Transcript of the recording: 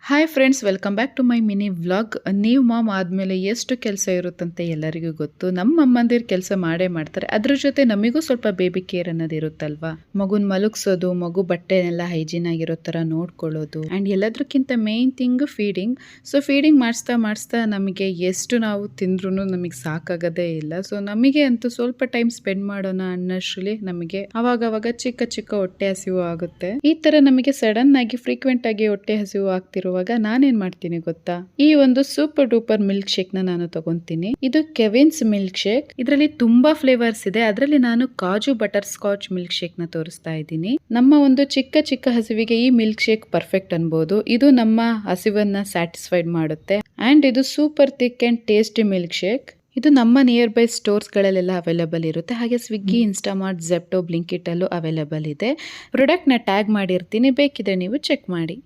Hi friends, welcome back to my mini vlog. ನೀವು mom ಆದಮೇಲೆ ಎಷ್ಟು ಕೆಲಸ ಇರುತ್ತಂತೆ ಎಲ್ಲರಿಗೂ ಗೊತ್ತು. ನಮ್ಮ ಅಮ್ಮಂದಿರು ಕೆಲಸ ಮಾಡೇ ಮಾಡ್ತಾರೆ. ಅದ್ರ ಜೊತೆ ನಮಗೂ ಸ್ವಲ್ಪ ಬೇಬಿ ಕೇರ್ ಅನ್ನೋದು ಇರುತ್ತಲ್ವಾ. ಮಗುನ್ ಮಲಗಿಸೋದು, ಮಗು ಬಟ್ಟೆನೆಲ್ಲ ಹೈಜೀನ್ ಆಗಿರೋ ಥರ ನೋಡ್ಕೊಳ್ಳೋದು, ಆ್ಯಂಡ್ ಎಲ್ಲದಕ್ಕಿಂತ main thing feeding. So feeding ಮಾಡಿಸ್ತಾ ನಮಗೆ ಎಷ್ಟು ನಾವು ತಿಂದ್ರೂ ನಮಗೆ ಸಾಕಾಗೋದೇ ಇಲ್ಲ. ಸೊ ನಮಗೆ ಅಂತೂ ಸ್ವಲ್ಪ ಟೈಮ್ ಸ್ಪೆಂಡ್ ಮಾಡೋಣ ಅನ್ನೋಷ್ಟ್ರಲ್ಲಿ ನಮಗೆ ಅವಾಗವಾಗ ಚಿಕ್ಕ ಹೊಟ್ಟೆ ಹಸಿವು ಆಗುತ್ತೆ. ಈ ತರ ನಮಗೆ ಸಡನ್ ಆಗಿ ಫ್ರೀಕ್ವೆಂಟ್ ಆಗಿ ಹೊಟ್ಟೆ ಹಸಿವು ಆಗ್ತಿರುವಾಗ ನಾನೇನ್ ಮಾಡ್ತೀನಿ ಗೊತ್ತಾ, ಈ ಒಂದು ಸೂಪರ್ ಡೂಪರ್ ಮಿಲ್ಕ್ ಶೇಕ್ ನಾನು ತಗೊಂತೀನಿ. ಇದು ಕೆವಿನ್ಸ್ ಮಿಲ್ಕ್ ಶೇಕ್. ಇದರಲ್ಲಿ ತುಂಬಾ ಫ್ಲೇವರ್ಸ್ ಇದೆ. ಅದರಲ್ಲಿ ನಾನು ಕಾಜು ಬಟರ್ ಸ್ಕಾಚ್ ಮಿಲ್ಕ್ ಶೇಕ್ ನ ತೋರಿಸ್ತಾ ಇದ್ದೀನಿ. ನಮ್ಮ ಒಂದು ಚಿಕ್ಕ ಹಸಿವಿಗೆ ಈ ಮಿಲ್ಕ್ ಶೇಕ್ ಪರ್ಫೆಕ್ಟ್ ಅನ್ಬೋದು. ಇದು ನಮ್ಮ ಹಸಿವನ್ನ ಸ್ಯಾಟಿಸ್ಫೈಡ್ ಮಾಡುತ್ತೆ. ಅಂಡ್ ಇದು super thick and tasty milk shake. ಇದು ನಮ್ಮ ನಿಯರ್ ಬೈ ಸ್ಟೋರ್ಸ್ ಗಳಲ್ಲೆಲ್ಲ ಅವೈಲೇಬಲ್ ಇರುತ್ತೆ. ಹಾಗೆ ಸ್ವಿಗ್ಗಿ, ಇನ್ಸ್ಟಾಮಾರ್ಟ್, ಜೆಪ್ಟೋ, ಬ್ಲಿಂಕಿಟ್ ಅಲ್ಲೂ ಅವೈಲೇಬಲ್ ಇದೆ. ಪ್ರಾಡಕ್ಟ್ ನ ಟ್ಯಾಗ್ ಮಾಡಿರ್ತೀನಿ, ಬೇಕಿದ್ರೆ ನೀವು ಚೆಕ್ ಮಾಡಿ.